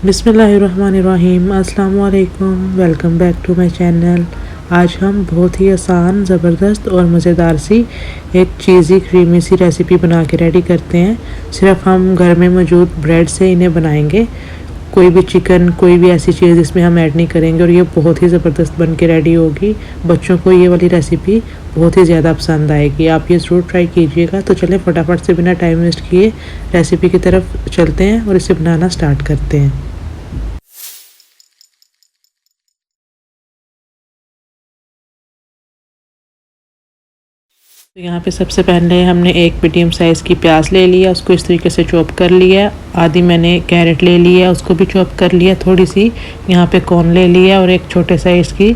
बिस्मिल्लाहिर्रहमानिर्रहीम। अस्सलाम वालेकुम। Welcome back to my channel. आज हम बहुत ही आसान, ज़बरदस्त और मज़ेदार सी एक चीज़ी क्रीमी सी रेसिपी बना के रेडी करते हैं। सिर्फ हम घर में मौजूद ब्रेड से इन्हें बनाएंगे। कोई भी चिकन, कोई भी ऐसी चीज़ इसमें हम ऐड नहीं करेंगे और ये बहुत ही ज़बरदस्त बन के रेडी होगी। बच्चों को ये वाली रेसिपी बहुत ही ज़्यादा पसंद आएगी। आप ये ज़रूर ट्राई कीजिएगा। तो चलें फटाफट से बिना टाइम वेस्ट किए रेसिपी की तरफ चलते हैं और इसे बनाना स्टार्ट करते हैं। तो यहाँ पे सबसे पहले हमने एक मीडियम साइज़ की प्याज ले लिया, उसको इस तरीके से चॉप कर लिया। आधी मैंने कैरेट ले लिया, उसको भी चॉप कर लिया। थोड़ी सी यहाँ पे कॉर्न ले लिया और एक छोटे साइज़ की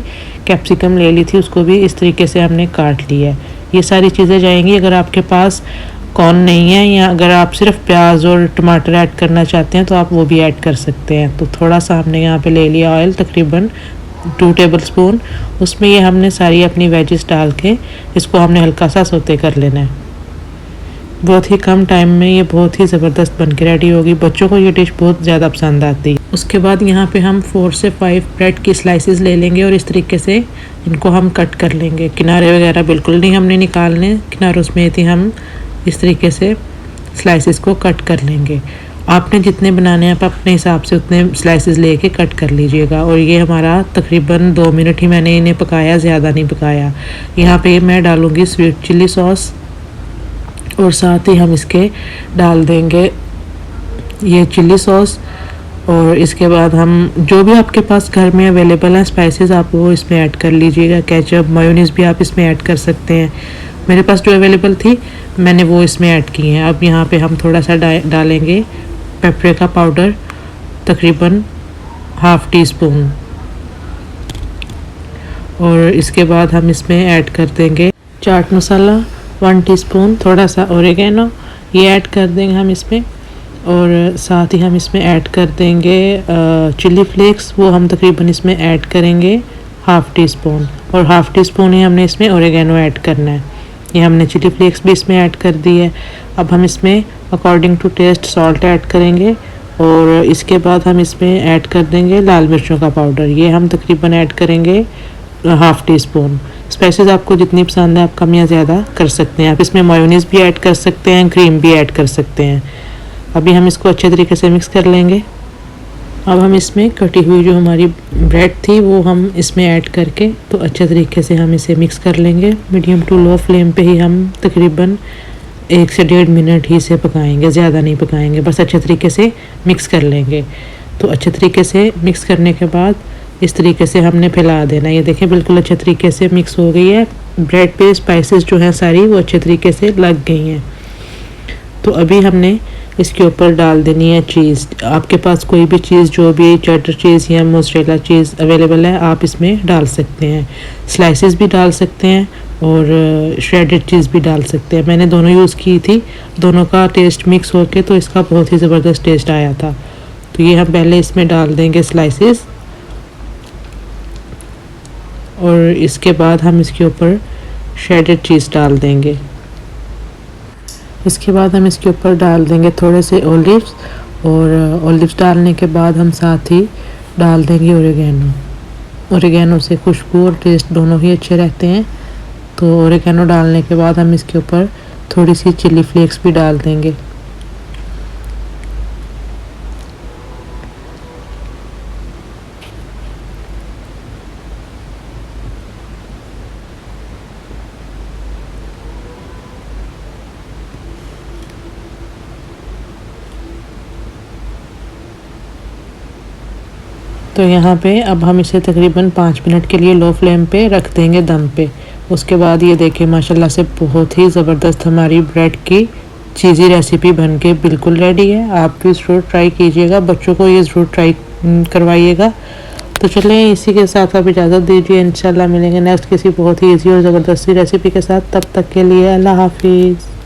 कैप्सिकम ले ली थी, उसको भी इस तरीके से हमने काट लिया। ये सारी चीज़ें जाएंगी। अगर आपके पास कॉर्न नहीं है या अगर आप सिर्फ प्याज और टमाटर ऐड करना चाहते हैं तो आप वो भी ऐड कर सकते हैं। तो थोड़ा सा हमने यहाँ पे ले लिया ऑयल, तकरीबन 2 टेबलस्पून। उसमें ये हमने सारी अपनी वेजिस डाल के इसको हमने हल्का सा सोते कर लेना है। बहुत ही कम टाइम में ये बहुत ही ज़बरदस्त बन के रेडी होगी। बच्चों को ये डिश बहुत ज़्यादा पसंद आती है। उसके बाद यहाँ पे हम 4 से 5 ब्रेड की स्लाइसेस ले लेंगे और इस तरीके से इनको हम कट कर लेंगे। किनारे वगैरह बिल्कुल नहीं हमने निकालने, किनारों में ही हम इस तरीके से स्लाइसेस को कट कर लेंगे। आपने जितने बनाने हैं आप अपने हिसाब से उतने स्लाइसेस लेके कट कर लीजिएगा। और ये हमारा तकरीबन 2 मिनट ही मैंने इन्हें पकाया, ज़्यादा नहीं पकाया। यहाँ पे मैं डालूँगी स्वीट चिल्ली सॉस और साथ ही हम इसके डाल देंगे ये चिल्ली सॉस। और इसके बाद हम जो भी आपके पास घर में अवेलेबल है स्पाइसेस आप वो इसमें ऐड कर लीजिएगा। केचप, मेयोनीज़ भी आप इसमें ऐड कर सकते हैं। मेरे पास जो अवेलेबल थी मैंने वो इसमें ऐड की हैं। अब यहाँ पे हम थोड़ा सा डालेंगे पेपरिका पाउडर, तकरीबन ½ टीस्पून। और इसके बाद हम इसमें ऐड कर देंगे चाट मसाला 1 टीस्पून, थोड़ा सा ओरिगेनो ये ऐड कर देंगे हम इसमें। और साथ ही हम इसमें ऐड कर देंगे चिली फ्लेक्स, वो हम तकरीबन इसमें ऐड करेंगे ½ टीस्पून। और ½ टीस्पून ही हमने इसमें ओरिगेनो ऐड करना है। ये हमने चिली फ्लेक्स भी इसमें ऐड कर दी है। अब हम इसमें according to taste salt add करेंगे और इसके बाद हम इसमें ऐड कर देंगे लाल मिर्चों का पाउडर। ये हम तकरीबन ऐड करेंगे ½ टीस्पून। स्पाइसेस आपको जितनी पसंद है आप कम या ज़्यादा कर सकते हैं। आप इसमें मेयोनीज़ भी ऐड कर सकते हैं, क्रीम भी ऐड कर सकते हैं। अभी हम इसको अच्छे तरीके से मिक्स कर लेंगे। अब हम इसमें कटी हुई जो हमारी ब्रेड थी वो हम इसमें ऐड करके तो अच्छे तरीके से हम इसे मिक्स कर लेंगे। मीडियम टू लो फ्लेम पे ही हम तकरीबन 1 से 1.5 मिनट ही इसे पकाएंगे, ज़्यादा नहीं पकाएंगे, बस अच्छे तरीके से मिक्स कर लेंगे। तो अच्छे तरीके से मिक्स करने के बाद इस तरीके से हमने फैला देना। ये देखें बिल्कुल अच्छे तरीके से मिक्स हो गई है। ब्रेड पे स्पाइसेस जो हैं सारी वो अच्छे तरीके से लग गई हैं। तो अभी हमने इसके ऊपर डाल देनी है चीज़। आपके पास कोई भी चीज़, जो भी चेडर चीज़ या मोज़रेला चीज़ अवेलेबल है आप इसमें डाल सकते हैं। स्लाइसेस भी डाल सकते हैं और श्रेडेड चीज़ भी डाल सकते हैं। मैंने दोनों यूज़ की थी, दोनों का टेस्ट मिक्स होके तो इसका बहुत ही ज़बरदस्त टेस्ट आया था। तो ये हम पहले इसमें डाल देंगे स्लाइसेस और इसके बाद हम इसके ऊपर श्रेडेड चीज़ डाल देंगे। इसके बाद हम इसके ऊपर डाल देंगे थोड़े से ओलिव्स और ओलिव्स डालने के बाद हम साथ ही डाल देंगे ओरिगेनो। ओरिगेनो से खुशबू और टेस्ट दोनों ही अच्छे रहते हैं। तो ओरिगेनो डालने के बाद हम इसके ऊपर थोड़ी सी चिली फ्लेक्स भी डाल देंगे। तो यहाँ पे अब हम इसे तकरीबन 5 मिनट के लिए लो फ्लेम पे रख देंगे दम पे। उसके बाद ये देखिए माशाल्लाह से बहुत ही ज़बरदस्त हमारी ब्रेड की चीज़ी रेसिपी बन के बिल्कुल रेडी है। आप भी ज़रूर ट्राई कीजिएगा, बच्चों को ये ज़रूर ट्राई करवाइएगा। तो चलें इसी के साथ आप इजाज़त दीजिए। इंशाल्लाह मिलेंगे नेक्स्ट किसी बहुत ही ईजी और ज़बरदस्ती रेसिपी के साथ। तब तक के लिए अल्लाह हाफिज़।